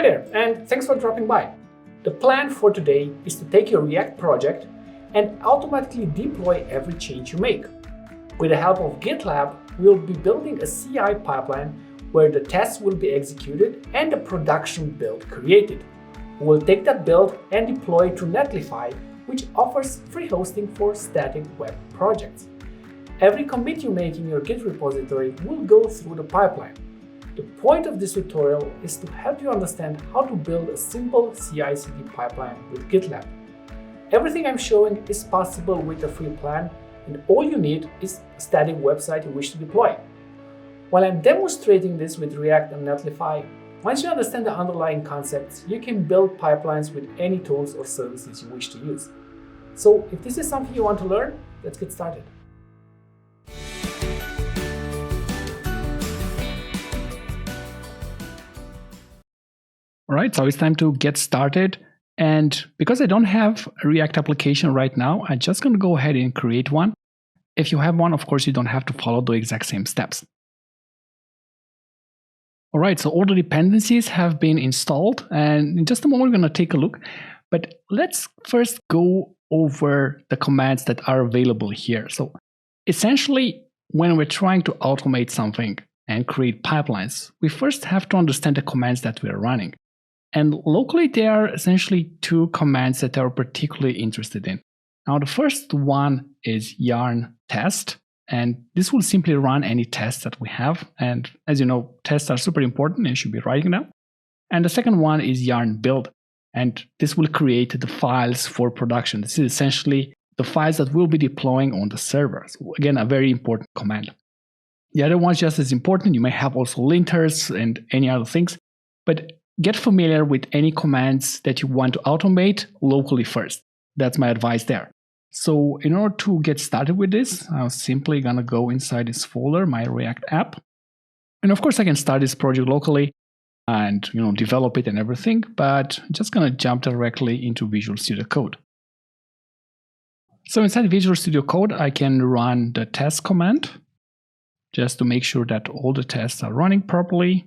Hi there, and thanks for dropping by. The plan for today is to take your React project and automatically deploy every change you make. With the help of GitLab, we'll be building a CI pipeline where the tests will be executed and a production build created. We'll take that build and deploy it to Netlify, which offers free hosting for static web projects. Every commit you make in your Git repository will go through the pipeline. The point of this tutorial is to help you understand how to build a simple CI/CD pipeline with GitLab. Everything I'm showing is possible with a free plan, and all you need is a static website you wish to deploy. While I'm demonstrating this with React and Netlify, once you understand the underlying concepts, you can build pipelines with any tools or services you wish to use. So if this is something you want to learn, let's get started. All right, so it's time to get started. And because I don't have a React application right now, I'm just going to go ahead and create one. If you have one, of course, you don't have to follow the exact same steps. All right, so all the dependencies have been installed, and in just a moment, we're going to take a look. But let's first go over the commands that are available here. So essentially, when we're trying to automate something and create pipelines, we first have to understand the commands that we're running. And locally, there are essentially two commands that are particularly interested in. Now, the first one is yarn test, and this will simply run any tests that we have. And as you know, tests are super important and you should be writing them. And the second one is yarn build, and this will create the files for production. This is essentially the files that we'll be deploying on the server. So again, a very important command. The other one's just as important. You may have also linters and any other things, but get familiar with any commands that you want to automate locally first. That's my advice there. So in order to get started with this, I'm simply going to go inside this folder, my React app. And of course, I can start this project locally and develop it and everything, but I'm just going to jump directly into Visual Studio Code. So inside Visual Studio Code, I can run the test command just to make sure that all the tests are running properly.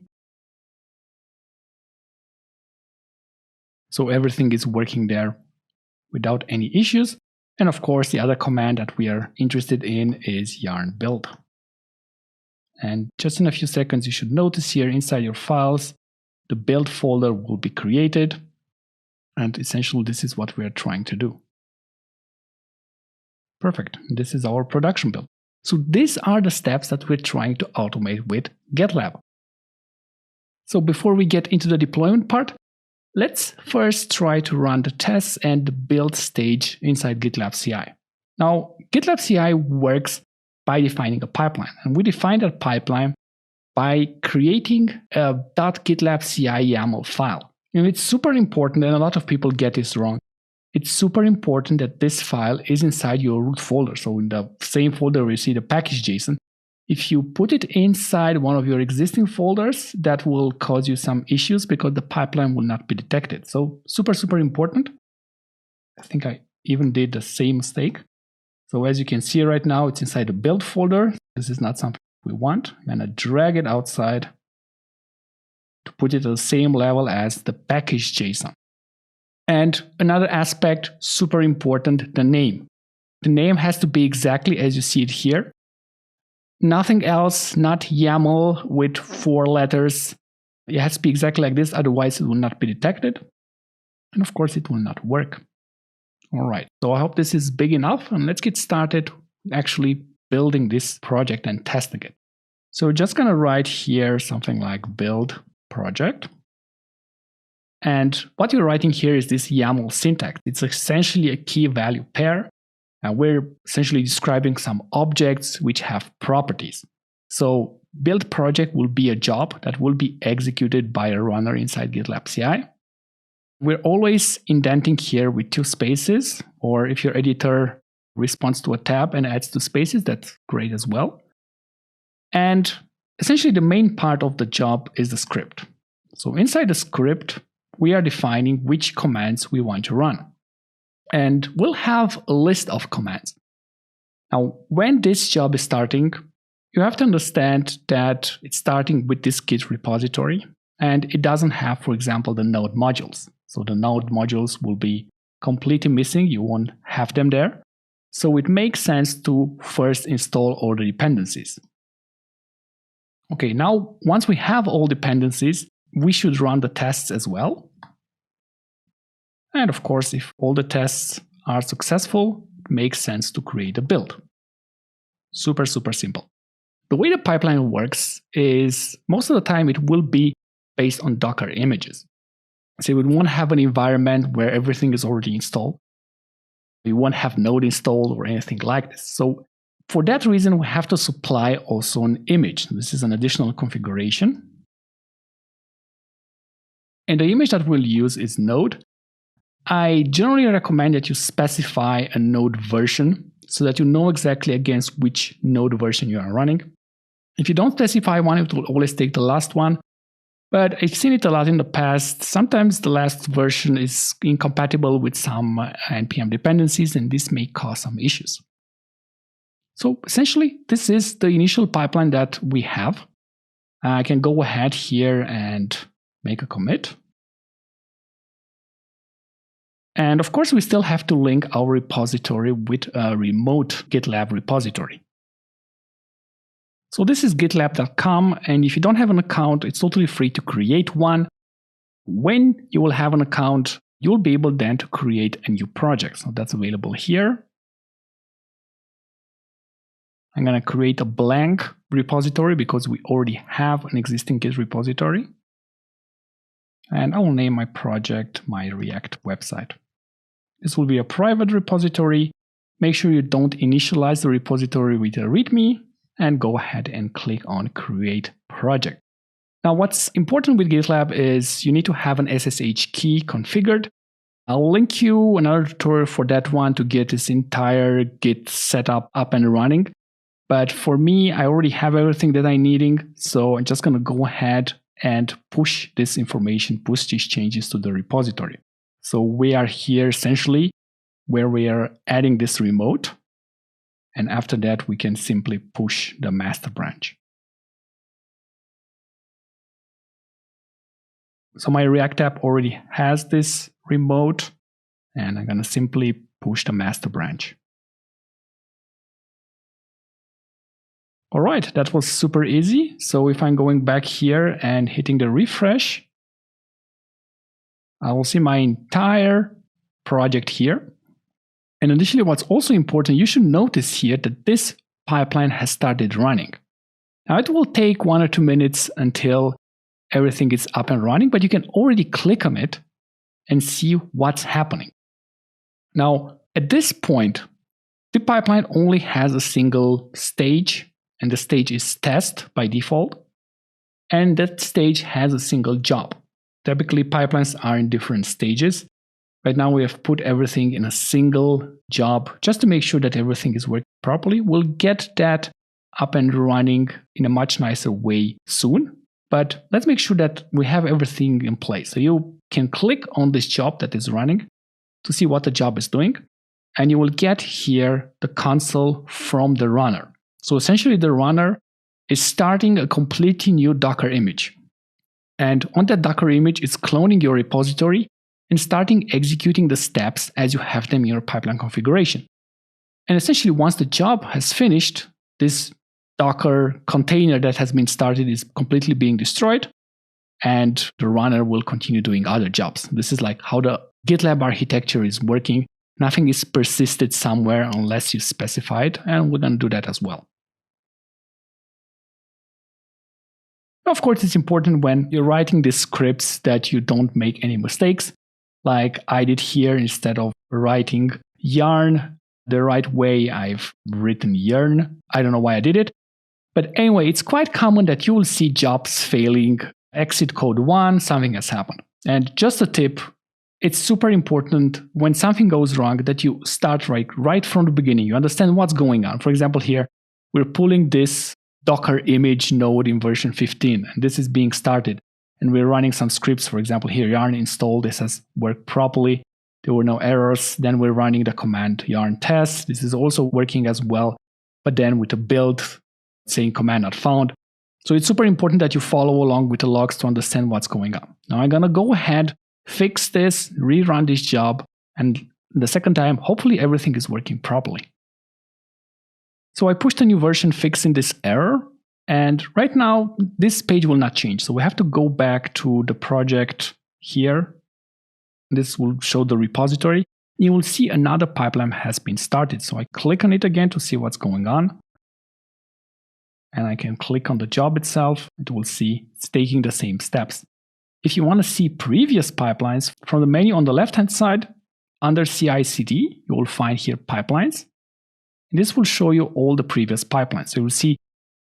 So everything is working there without any issues. And of course, the other command that we are interested in is yarn build. And just in a few seconds, you should notice here inside your files, the build folder will be created. And essentially, this is what we are trying to do. Perfect. This is our production build. So these are the steps that we're trying to automate with GitLab. So before we get into the deployment part, let's first try to run the tests and the build stage inside GitLab CI. Now, GitLab CI works by defining a pipeline, and we define that pipeline by creating a .gitlab CI YAML file. And it's super important, and a lot of people get this wrong. It's super important that this file is inside your root folder. So in the same folder where you see the package.json, if you put it inside one of your existing folders, that will cause you some issues because the pipeline will not be detected. So super, super important. I think I even did the same mistake. So as you can see right now, it's inside the build folder. This is not something we want. I'm going to drag it outside to put it at the same level as the package.json. And another aspect, super important, the name. The name has to be exactly as you see it here. Nothing else, not YAML with 4 letters. It has to be exactly like this, otherwise it will not be detected. And of course, it will not work. All right, so I hope this is big enough, and let's get started actually building this project and testing it. So we're just going to write here something like build project. And what you're writing here is this YAML syntax. It's essentially a key value pair. And we're essentially describing some objects which have properties. So build project will be a job that will be executed by a runner inside GitLab CI. We're always indenting here with 2 spaces, or if your editor responds to a tab and adds 2 spaces, that's great as well. And essentially the main part of the job is the script. So inside the script, we are defining which commands we want to run. And we'll have a list of commands. Now, when this job is starting, you have to understand that it's starting with this Git repository. and it doesn't have, for example, the node modules. So the node modules will be completely missing. You won't have them there. So it makes sense to first install all the dependencies. Okay, now once we have all dependencies, we should run the tests as well. And of course, if all the tests are successful, it makes sense to create a build. Super, super simple. The way the pipeline works is most of the time it will be based on Docker images. So we won't have an environment where everything is already installed. We won't have node installed or anything like this. So for that reason, we have to supply also an image. This is an additional configuration. And the image that we'll use is node. I generally recommend that you specify a node version so that you know exactly against which node version you are running. If you don't specify one, it will always take the last one. But I've seen it a lot in the past. Sometimes the last version is incompatible with some NPM dependencies, and this may cause some issues. So essentially, this is the initial pipeline that we have. I can go ahead here and make a commit. And of course, we still have to link our repository with a remote GitLab repository. So this is gitlab.com, and if you don't have an account, it's totally free to create one. When you will have an account, you'll be able then to create a new project. So that's available here. I'm going to create a blank repository because we already have an existing Git repository. And I will name my project my React website. This will be a private repository. Make sure you don't initialize the repository with a README, and go ahead and click on Create Project. Now, what's important with GitLab is you need to have an SSH key configured. I'll link you another tutorial for that one to get this entire Git setup up and running. But for me, I already have everything that I'm needing, so I'm just going to go ahead and push this information, push these changes to the repository. So we are here essentially where we are adding this remote. And after that, we can simply push the master branch. So my React app already has this remote, and I'm going to simply push the master branch. All right, that was super easy. So if I'm going back here and hitting the refresh, I will see my entire project here. And additionally, what's also important, you should notice here that this pipeline has started running. Now, it will take 1 or 2 minutes until everything is up and running, but you can already click on it and see what's happening. Now, at this point, the pipeline only has a single stage, and the stage is test by default. And that stage has a single job. Typically, pipelines are in different stages. Right now, we have put everything in a single job just to make sure that everything is working properly. We'll get that up and running in a much nicer way soon. But let's make sure that we have everything in place. So you can click on this job that is running to see what the job is doing. And you will get here the console from the runner. So essentially, the runner is starting a completely new Docker image. And on that Docker image, it's cloning your repository and starting executing the steps as you have them in your pipeline configuration. And essentially, once the job has finished, this Docker container that has been started is completely being destroyed, and the runner will continue doing other jobs. This is like how the GitLab architecture is working. Nothing is persisted somewhere unless you specify it, and we're going to do that as well. Of course, it's important when you're writing these scripts that you don't make any mistakes. Like I did here, instead of writing yarn the right way, I've written yarn. I don't know why I did it. But anyway, it's quite common that you will see jobs failing, exit code 1, something has happened. And just a tip, it's super important when something goes wrong that you start right from the beginning. You understand what's going on. For example, here, we're pulling this Docker image node in version 15, and this is being started. And we're running some scripts, for example, here, yarn install, this has worked properly. There were no errors. Then we're running the command yarn test. This is also working as well, but then with a build saying command not found. So it's super important that you follow along with the logs to understand what's going on. Now I'm gonna go ahead, fix this, rerun this job, and the second time, hopefully everything is working properly. So I pushed a new version fixing this error, and right now this page will not change. So we have to go back to the project here. This will show the repository. You will see another pipeline has been started. So I click on it again to see what's going on. And I can click on the job itself. It will see it's taking the same steps. If you want to see previous pipelines, from the menu on the left-hand side, under CI/CD, you will find here pipelines. And this will show you all the previous pipelines. So you will see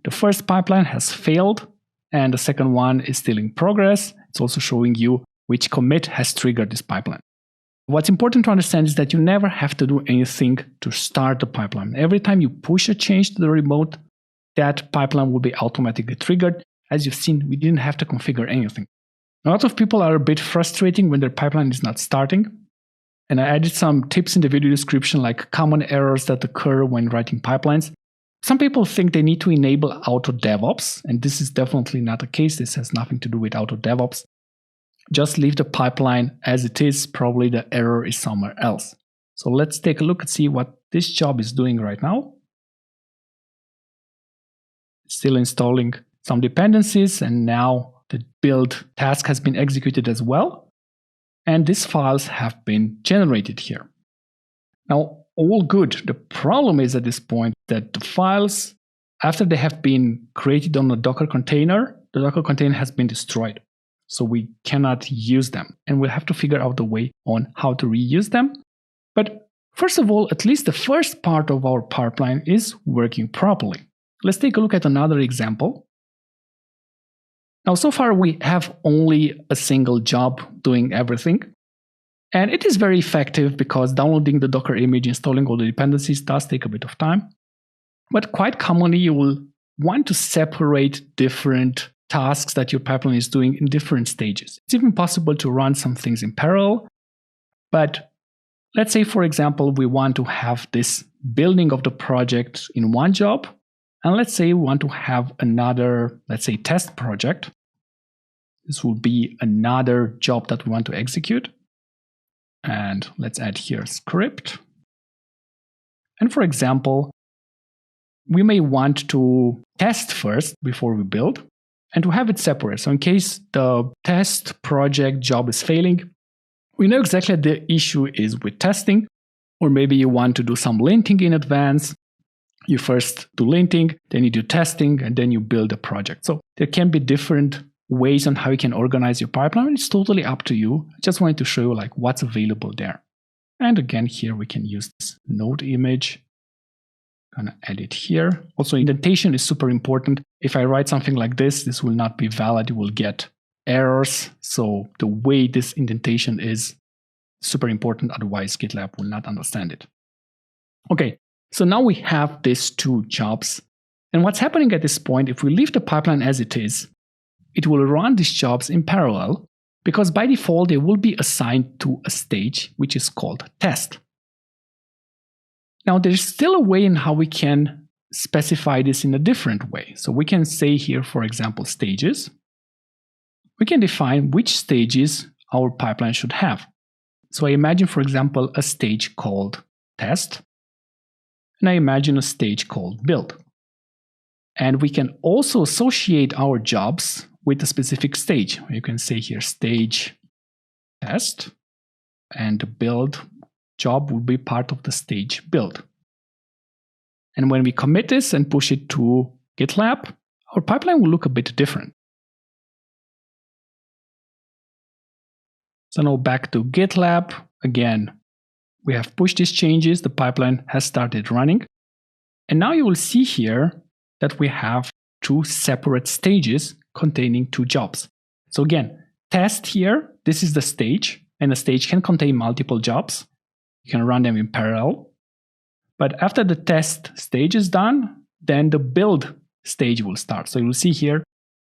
the first pipeline has failed, and the second one is still in progress. It's also showing you which commit has triggered this pipeline. What's important to understand is that you never have to do anything to start the pipeline. Every time you push a change to the remote, that pipeline will be automatically triggered. As you've seen, we didn't have to configure anything. A lot of people are a bit frustrating when their pipeline is not starting. And I added some tips in the video description, like common errors that occur when writing pipelines. Some people think they need to enable auto DevOps, and this is definitely not the case. This has nothing to do with auto DevOps. Just leave the pipeline as it is. Probably the error is somewhere else. So let's take a look and see what this job is doing right now. Still installing some dependencies, and now the build task has been executed as well. And these files have been generated here. Now, all good. The problem is at this point that the files, after they have been created on a Docker container, the Docker container has been destroyed. So we cannot use them. And we'll have to figure out the way on how to reuse them. But first of all, at least the first part of our pipeline is working properly. Let's take a look at another example. Now, so far we have only a single job doing everything. And it is very effective because downloading the Docker image, installing all the dependencies does take a bit of time. But quite commonly, you will want to separate different tasks that your pipeline is doing in different stages. It's even possible to run some things in parallel. But let's say, for example, we want to have this building of the project in one job. And let's say we want to have another, let's say, test project. This will be another job that we want to execute. And let's add here script. And for example, we may want to test first before we build and to have it separate. So in case the test project job is failing, we know exactly the issue is with testing, or maybe you want to do some linting in advance. You first do linting, then you do testing, and then you build a project. So there can be different ways on how you can organize your pipeline. It's totally up to you. I just wanted to show you like what's available there. And again, here we can use this node image. I'm gonna add it here. Also, indentation is super important. If I write something like this will not be valid. You will get errors. So the way this indentation is super important. Otherwise, GitLab will not understand it. Okay, so now we have these two jobs. And what's happening at this point, if we leave the pipeline as it is, it will run these jobs in parallel because by default, they will be assigned to a stage which is called test. Now, there's still a way in how we can specify this in a different way. So we can say here, for example, stages. We can define which stages our pipeline should have. So I imagine, for example, a stage called test, and I imagine a stage called build. And we can also associate our jobs with a specific stage. You can say here stage test, and the build job will be part of the stage build. And when we commit this and push it to GitLab, our pipeline will look a bit different. So now back to GitLab. Again, we have pushed these changes. The pipeline has started running. And now you will see here that we have two separate stages containing two jobs. So again, test here, this is the stage, and the stage can contain multiple jobs. You can run them in parallel. But after the test stage is done, then the build stage will start. So you'll see here,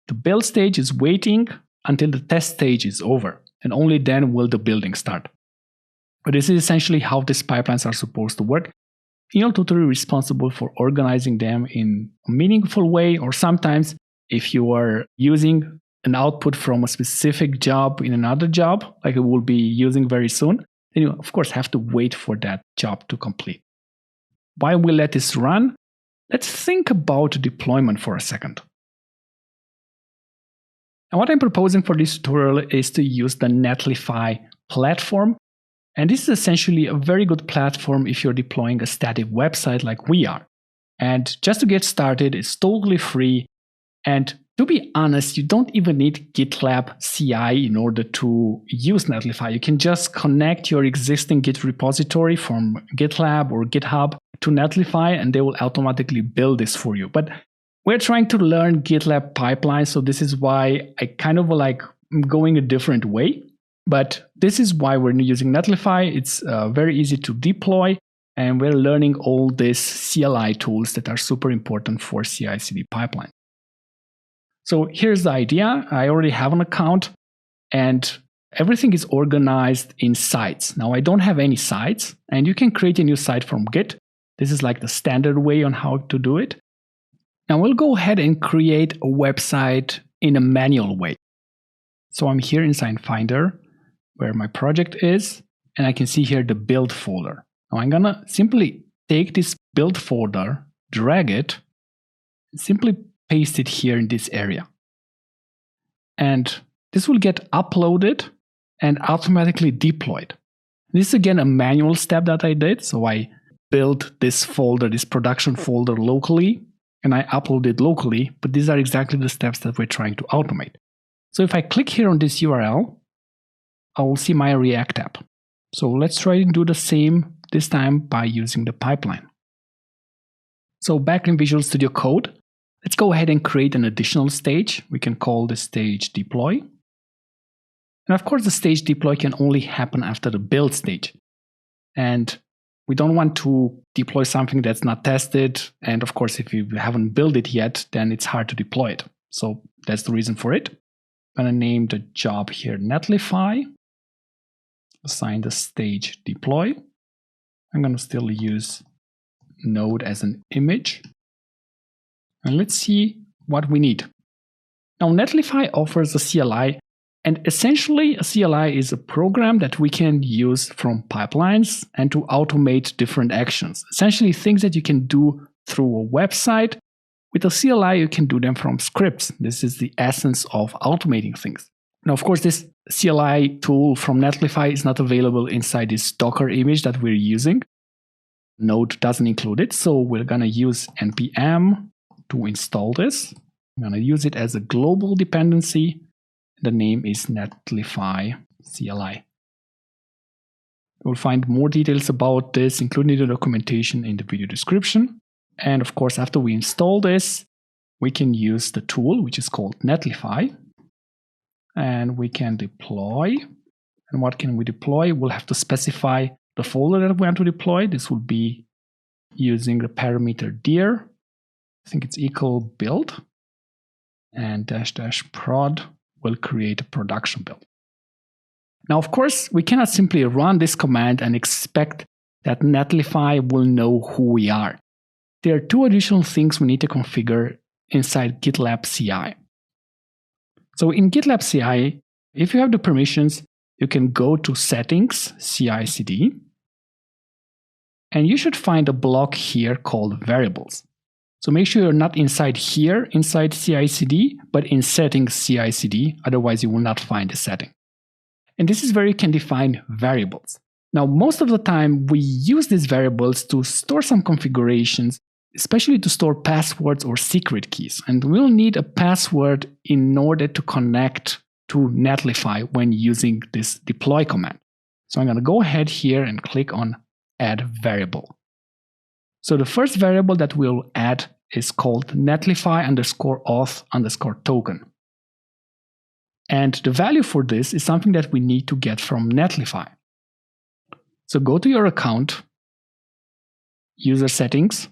the build stage is waiting until the test stage is over, and only then will the building start. But this is essentially how these pipelines are supposed to work. You're totally responsible for organizing them in a meaningful way, or sometimes if you are using an output from a specific job in another job, like it will be using very soon, then you of course have to wait for that job to complete. While we let this run, let's think about deployment for a second. And what I'm proposing for this tutorial is to use the Netlify platform. And this is essentially a very good platform if you're deploying a static website like we are. And just to get started, it's totally free. And to be honest, you don't even need GitLab CI in order to use Netlify. You can just connect your existing Git repository from GitLab or GitHub to Netlify, and they will automatically build this for you. But we're trying to learn GitLab pipeline, so this is why I kind of like going a different way. But this is why we're using Netlify. It's very easy to deploy, and we're learning all these CLI tools that are super important for CI/CD pipeline. So here's the idea. I already have an account, and everything is organized in sites. Now I don't have any sites, and you can create a new site from Git. This is like the standard way on how to do it. Now we'll go ahead and create a website in a manual way. So I'm here inside Finder, where my project is, and I can see here the build folder. Now I'm gonna simply take this build folder, drag it, and simply paste it here in this area. And this will get uploaded and automatically deployed. This is again a manual step that I did. So I built this folder, this production folder locally, and I upload it locally, but these are exactly the steps that we're trying to automate. So if I click here on this URL, I will see my React app. So let's try and do the same this time by using the pipeline. So back in Visual Studio Code, let's go ahead and create an additional stage. We can call this stage deploy. And of course, the stage deploy can only happen after the build stage. And we don't want to deploy something that's not tested. And of course, if you haven't built it yet, then it's hard to deploy it. So that's the reason for it. I'm going to name the job here Netlify. Assign the stage deploy. I'm going to still use node as an image. And let's see what we need. Now, Netlify offers a CLI, and essentially a CLI is a program that we can use from pipelines and to automate different actions. Essentially things that you can do through a website. With a CLI, you can do them from scripts. This is the essence of automating things. Now, of course, this CLI tool from Netlify is not available inside this Docker image that we're using. Node doesn't include it, so we're going to use npm to install this. I'm going to use it as a global dependency. The name is Netlify CLI. You'll find more details about this, including the documentation, in the video description. And of course, after we install this, we can use the tool, which is called Netlify. And we can deploy. And what can we deploy? We'll have to specify the folder that we want to deploy. This will be using the parameter dir. I think it's equal build. And -- prod will create a production build. Now, of course, we cannot simply run this command and expect that Netlify will know who we are. There are two additional things we need to configure inside GitLab CI. So in GitLab CI, if you have the permissions, you can go to Settings, CI/CD, and you should find a block here called Variables. So make sure you're not inside here, inside CI/CD, but in Settings CI/CD, otherwise you will not find the setting. And this is where you can define variables. Now, most of the time, we use these variables to store some configurations, especially to store passwords or secret keys. And we'll need a password in order to connect to Netlify when using this deploy command. So I'm going to go ahead here and click on Add Variable. So the first variable that we'll add is called Netlify_auth_token. And the value for this is something that we need to get from Netlify. So go to your account, user settings,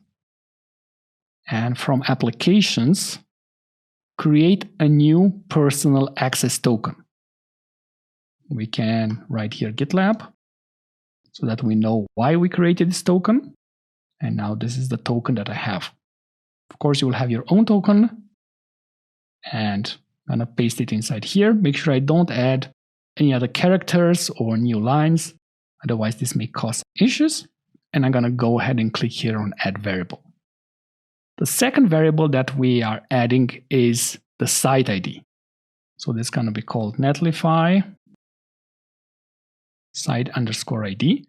and from applications, create a new personal access token. We can write here GitLab so that we know why we created this token. And now this is the token that I have. Of course, you will have your own token. and I'm gonna paste it inside here. Make sure I don't add any other characters or new lines. Otherwise, this may cause issues. And I'm gonna go ahead and click here on add variable. The second variable that we are adding is the site ID. So this is gonna be called Netlify site_ID.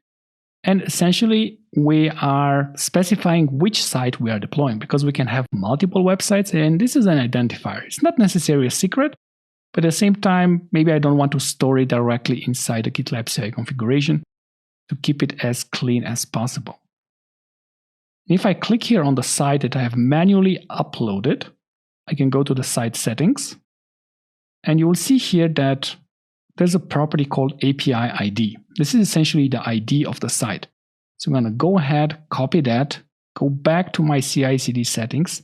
And essentially, we are specifying which site we are deploying, because we can have multiple websites, and this is an identifier. It's not necessarily a secret, but at the same time, maybe I don't want to store it directly inside the GitLab CI configuration to keep it as clean as possible. If I click here on the site that I have manually uploaded, I can go to the site settings, and you will see here that there's a property called API ID. This is essentially the ID of the site. So I'm going to go ahead, copy that, go back to my CI/CD settings,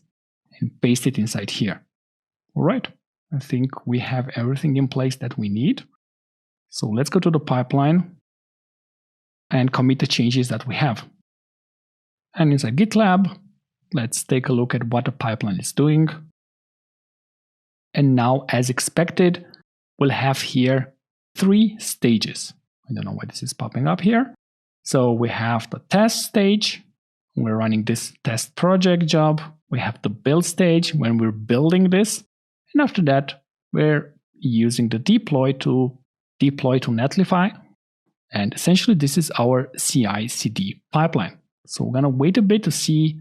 and paste it inside here. All right, I think we have everything in place that we need. So let's go to the pipeline and commit the changes that we have. And inside GitLab, let's take a look at what the pipeline is doing. And now, as expected, we'll have here 3 stages. I don't know why this is popping up here. So we have the test stage. We're running this test project job. We have the build stage when we're building this. And after that, we're using the deploy to Netlify. And essentially, this is our CI/CD pipeline. So we're going to wait a bit to see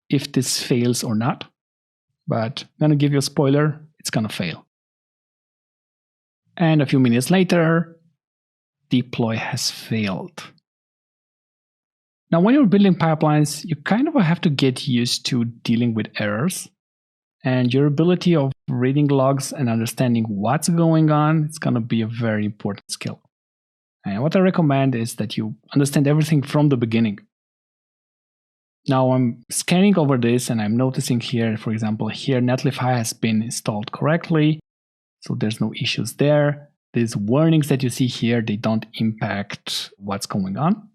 if this fails or not. But I'm going to give you a spoiler. It's going to fail. And a few minutes later, deploy has failed. Now, when you're building pipelines, you kind of have to get used to dealing with errors. And your ability of reading logs and understanding what's going on is going to be a very important skill. And what I recommend is that you understand everything from the beginning. Now I'm scanning over this and I'm noticing here, for example, here Netlify has been installed correctly. So there's no issues there. These warnings that you see here, they don't impact what's going on.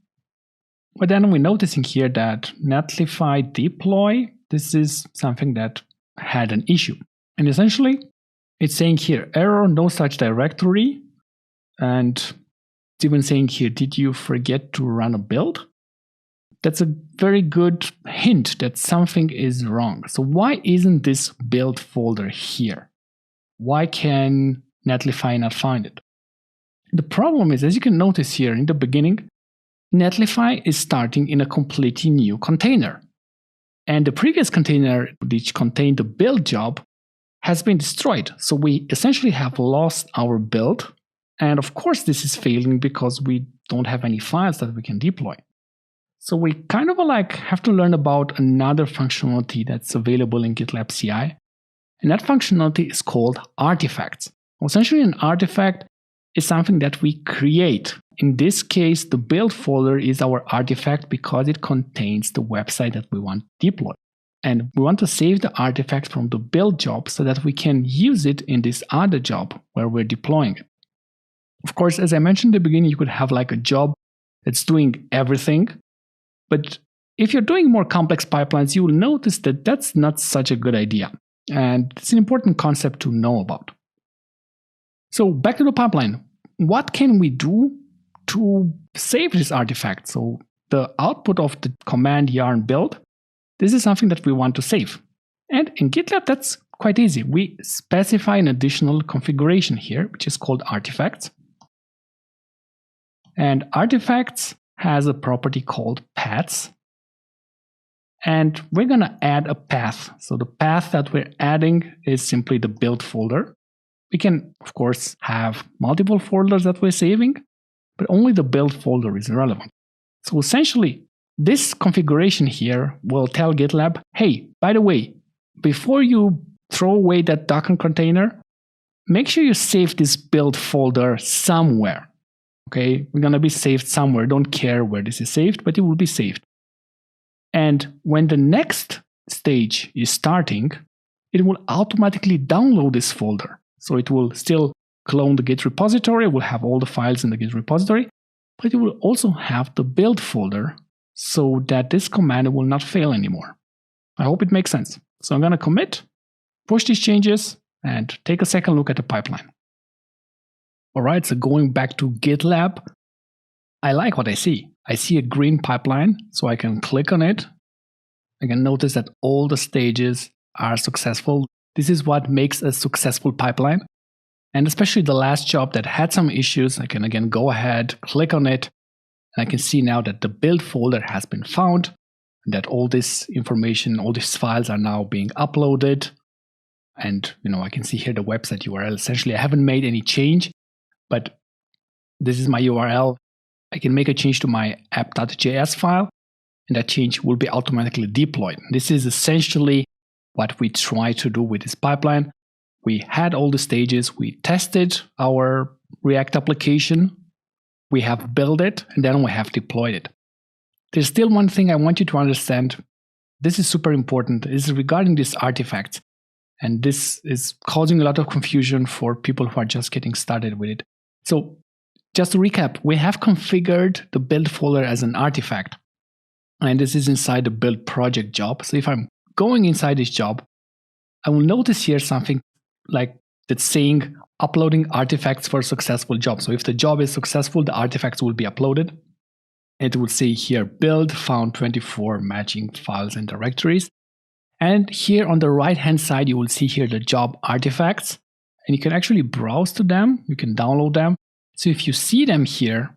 But then we're noticing here that Netlify deploy, this is something that had an issue. And essentially, it's saying here, error, no such directory. And it's even saying here, did you forget to run a build? That's a very good hint that something is wrong. So why isn't this build folder here? Why can Netlify not find it? The problem is, as you can notice here in the beginning, Netlify is starting in a completely new container. And the previous container, which contained the build job, has been destroyed. So we essentially have lost our build. And of course, this is failing because we don't have any files that we can deploy. So we kind of have to learn about another functionality that's available in GitLab CI. And that functionality is called artifacts. Essentially, an artifact is something that we create. In this case, the build folder is our artifact because it contains the website that we want to deploy. And we want to save the artifact from the build job so that we can use it in this other job where we're deploying it. Of course, as I mentioned in the beginning, you could have a job that's doing everything. But if you're doing more complex pipelines, you will notice that that's not such a good idea. And it's an important concept to know about. So back to the pipeline. What can we do to save this artifact? So the output of the command yarn build, this is something that we want to save. And in GitLab, that's quite easy. We specify an additional configuration here, which is called artifacts. And artifacts has a property called paths. And we're going to add a path. So the path that we're adding is simply the build folder. We can, of course, have multiple folders that we're saving, but only the build folder is relevant. So essentially, this configuration here will tell GitLab, hey, by the way, before you throw away that Docker container, make sure you save this build folder somewhere. Okay, we're going to be saved somewhere. Don't care where this is saved, but it will be saved. And when the next stage is starting, it will automatically download this folder. So it will still clone the Git repository, it will have all the files in the Git repository, but it will also have the build folder so that this command will not fail anymore. I hope it makes sense. So I'm going to commit, push these changes, and take a second look at the pipeline. All right, so going back to GitLab, I like what I see. I see a green pipeline, so I can click on it. I can notice that all the stages are successful. This is what makes a successful pipeline. And especially the last job that had some issues, I can again go ahead, click on it, and I can see now that the build folder has been found, and that all this information, all these files are now being uploaded. And I can see here the website URL. Essentially, I haven't made any change, but this is my URL. I can make a change to my app.js file, and that change will be automatically deployed. This is essentially what we try to do with this pipeline. We had all the stages, we tested our React application, we have built it, and then we have deployed it. There's still one thing I want you to understand. This is super important. This is regarding these artifacts. And this is causing a lot of confusion for people who are just getting started with it. So just to recap, we have configured the build folder as an artifact. And this is inside the build project job. So if I'm going inside this job, I will notice here something like that's saying uploading artifacts for a successful job. So if the job is successful, the artifacts will be uploaded. It will say here build found 24 matching files and directories. And here on the right hand side, you will see here the job artifacts. And you can actually browse to them. You can download them. So if you see them here,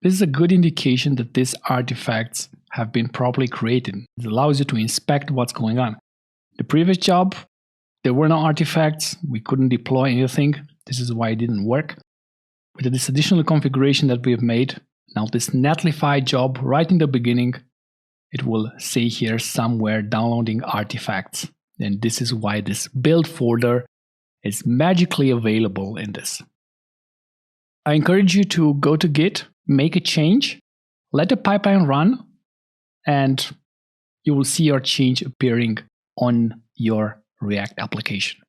this is a good indication that these artifacts have been properly created. It allows you to inspect what's going on. The previous job, there were no artifacts. We couldn't deploy anything. This is why it didn't work. With this additional configuration that we have made, now this Netlify job right in the beginning, it will say here somewhere downloading artifacts. And this is why this build folder is magically available in this. I encourage you to go to Git, make a change, let the pipeline run, and you will see your change appearing on your React application.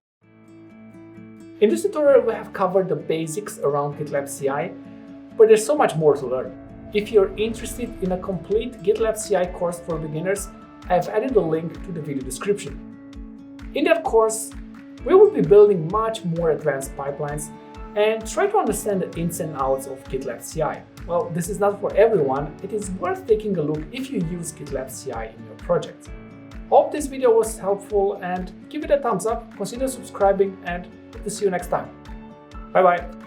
In this tutorial, we have covered the basics around GitLab CI, but there's so much more to learn. If you're interested in a complete GitLab CI course for beginners, I have added a link to the video description. In that course, we will be building much more advanced pipelines and try to understand the ins and outs of GitLab CI. Well, this is not for everyone. It is worth taking a look if you use GitLab CI in your project. Hope this video was helpful and give it a thumbs up, consider subscribing, and hope to see you next time. Bye bye.